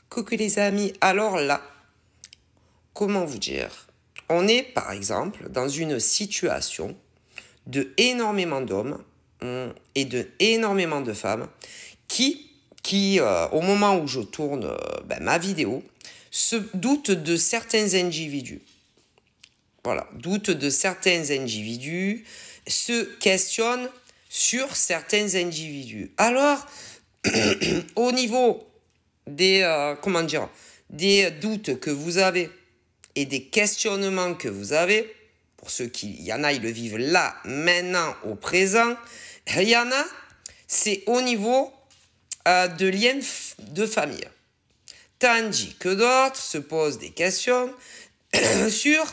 Coucou les amis, alors là, comment vous dire? On est par exemple dans une situation de énormément d'hommes et de énormément de femmes qui au moment où je tourne ma vidéo, se doutent de certains individus. Voilà, doutent de certains individus, se questionnent sur certains individus. Alors, au niveau des, des doutes que vous avez et des questionnements que vous avez, pour ceux qui, il y en a, ils le vivent là, maintenant, au présent, il y en a, c'est au niveau de liens de famille. Tandis que d'autres se posent des questions sur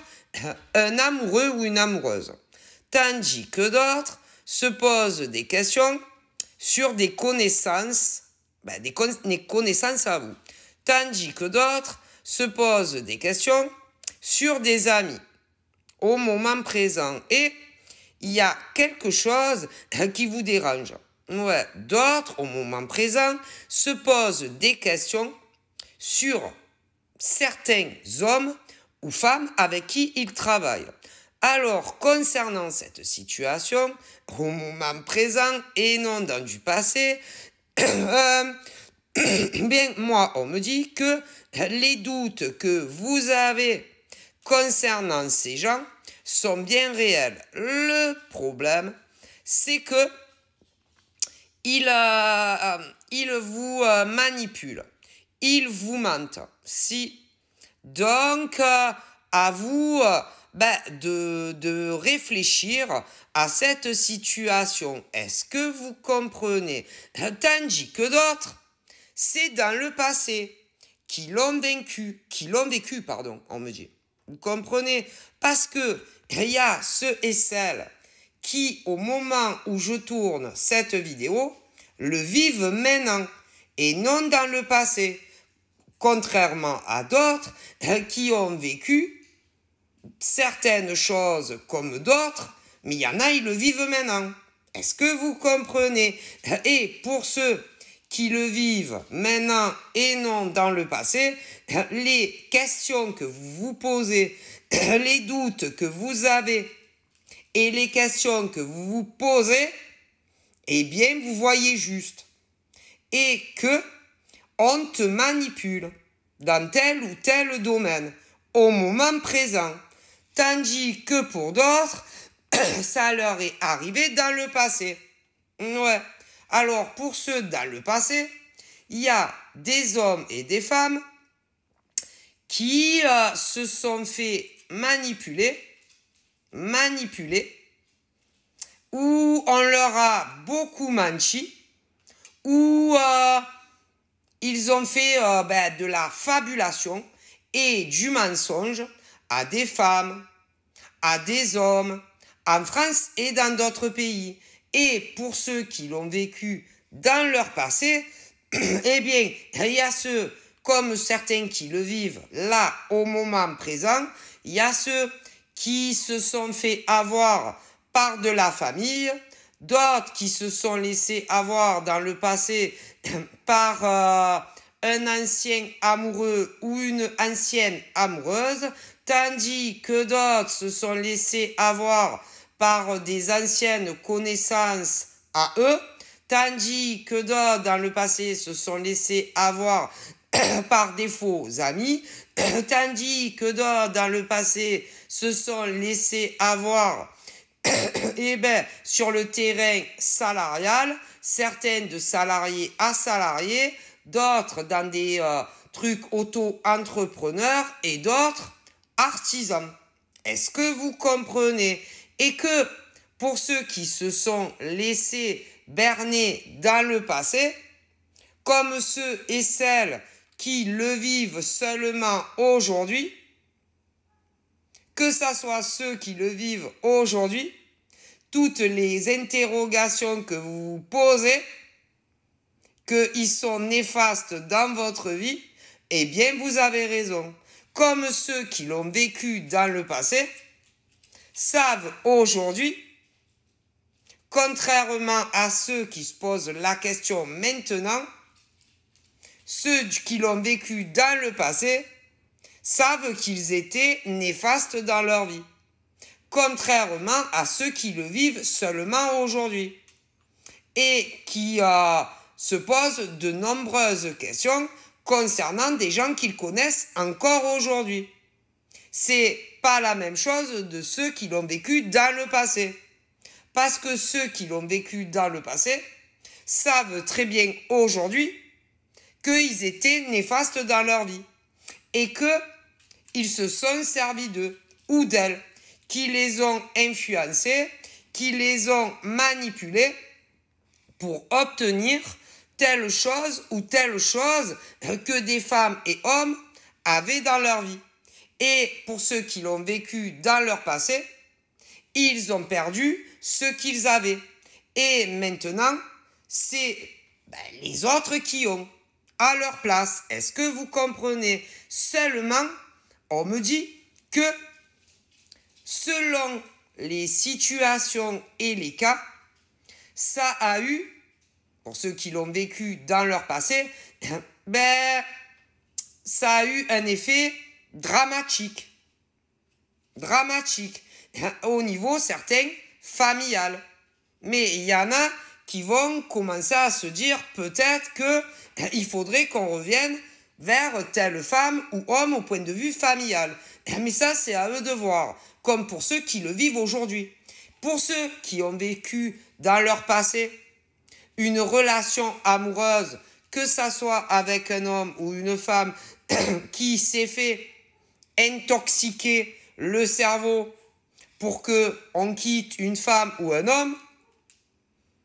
un amoureux ou une amoureuse. Tandis que d'autres se posent des questions sur des connaissances, des connaissances à vous. Tandis que d'autres se posent des questions sur des amis au moment présent. Et il y a quelque chose qui vous dérange. Ouais, d'autres, au moment présent, se posent des questions sur certains hommes ou femmes avec qui ils travaillent. Alors, concernant cette situation, au moment présent et non dans du passé, bien, moi, on me dit que les doutes que vous avez concernant ces gens sont bien réels. Le problème, c'est que ils vous manipulent, ils vous mentent. Donc, à vous de réfléchir à cette situation. Est-ce que vous comprenez? Tandis que d'autres, c'est dans le passé, qui l'ont vécu, on me dit. Vous comprenez? Parce que il y a ceux et celles qui, au moment où je tourne cette vidéo, le vivent maintenant et non dans le passé. Contrairement à d'autres qui ont vécu certaines choses comme d'autres, mais il y en a, ils le vivent maintenant. Est-ce que vous comprenez? Et pour ceux qui le vivent maintenant et non dans le passé, les questions que vous vous posez, les doutes que vous avez et les questions que vous vous posez, eh bien, vous voyez juste. Et que on te manipule dans tel ou tel domaine au moment présent. Tandis que pour d'autres, ça leur est arrivé dans le passé. Ouais. Alors, pour ceux dans le passé, il y a des hommes et des femmes qui se sont fait manipuler, où on leur a beaucoup menti, où ils ont fait de la fabulation et du mensonge à des femmes, à des hommes, en France et dans d'autres pays. Et pour ceux qui l'ont vécu dans leur passé, eh bien, il y a ceux, comme certains qui le vivent là, au moment présent, il y a ceux qui se sont fait avoir par de la famille, d'autres qui se sont laissés avoir dans le passé par un ancien amoureux ou une ancienne amoureuse, tandis que d'autres se sont laissés avoir par des anciennes connaissances à eux, tandis que d'autres dans le passé se sont laissés avoir par des faux amis, tandis que d'autres dans le passé se sont laissés avoir sur le terrain salarial, certains de salariés à salariés, d'autres dans des trucs auto-entrepreneurs et d'autres artisans. Est-ce que vous comprenez? Et que pour ceux qui se sont laissés berner dans le passé, comme ceux et celles qui le vivent seulement aujourd'hui, que ce soit ceux qui le vivent aujourd'hui, toutes les interrogations que vous vous posez, qu'ils sont néfastes dans votre vie, eh bien vous avez raison. Comme ceux qui l'ont vécu dans le passé, savent aujourd'hui, contrairement à ceux qui se posent la question maintenant, Ceux qui l'ont vécu dans le passé savent qu'ils étaient néfastes dans leur vie, contrairement à ceux qui le vivent seulement aujourd'hui et qui se posent de nombreuses questions concernant des gens qu'ils connaissent encore aujourd'hui. C'est pas la même chose de ceux qui l'ont vécu dans le passé. Parce que ceux qui l'ont vécu dans le passé savent très bien aujourd'hui qu'ils étaient néfastes dans leur vie et qu'ils se sont servis d'eux ou d'elles, qui les ont influencés, qui les ont manipulés pour obtenir telle chose ou telle chose que des femmes et hommes avaient dans leur vie. Et pour ceux qui l'ont vécu dans leur passé, ils ont perdu ce qu'ils avaient. Et maintenant, c'est les autres qui ont à leur place. Est-ce que vous comprenez? Seulement, on me dit que selon les situations et les cas, ça a eu, pour ceux qui l'ont vécu dans leur passé, ça a eu un effet dramatique au niveau certain familial. Mais il y en a qui vont commencer à se dire peut-être qu'il faudrait qu'on revienne vers telle femme ou homme au point de vue familial. Mais ça, c'est à eux de voir, comme pour ceux qui le vivent aujourd'hui. Pour ceux qui ont vécu dans leur passé une relation amoureuse, que ça soit avec un homme ou une femme qui s'est fait intoxiquer le cerveau pour qu'on quitte une femme ou un homme,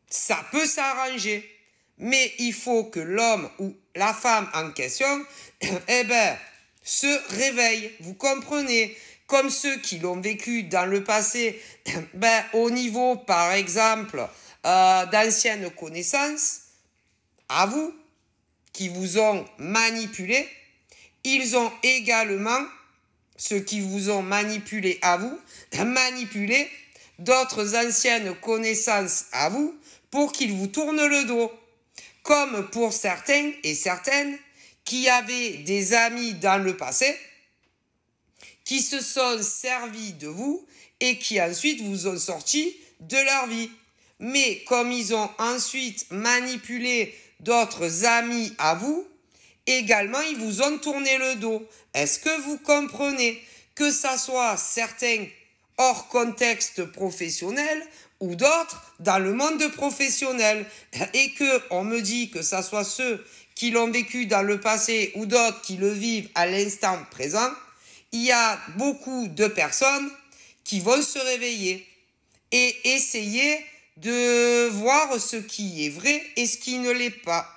ça peut s'arranger. Mais il faut que l'homme ou la femme en question, se réveille. Vous comprenez? Comme ceux qui l'ont vécu dans le passé, au niveau, par exemple, d'anciennes connaissances, à vous, qui vous ont manipulé, ils ont également, ceux qui vous ont manipulé à vous, manipulé d'autres anciennes connaissances à vous pour qu'ils vous tournent le dos. Comme pour certains et certaines qui avaient des amis dans le passé, qui se sont servis de vous et qui ensuite vous ont sorti de leur vie. Mais comme ils ont ensuite manipulé d'autres amis à vous, également ils vous ont tourné le dos. Est-ce que vous comprenez que ça soit certains hors contexte professionnel ou d'autres dans le monde professionnel et que on me dit que ça soit ceux qui l'ont vécu dans le passé ou d'autres qui le vivent à l'instant présent, il y a beaucoup de personnes qui vont se réveiller et essayer de voir ce qui est vrai et ce qui ne l'est pas.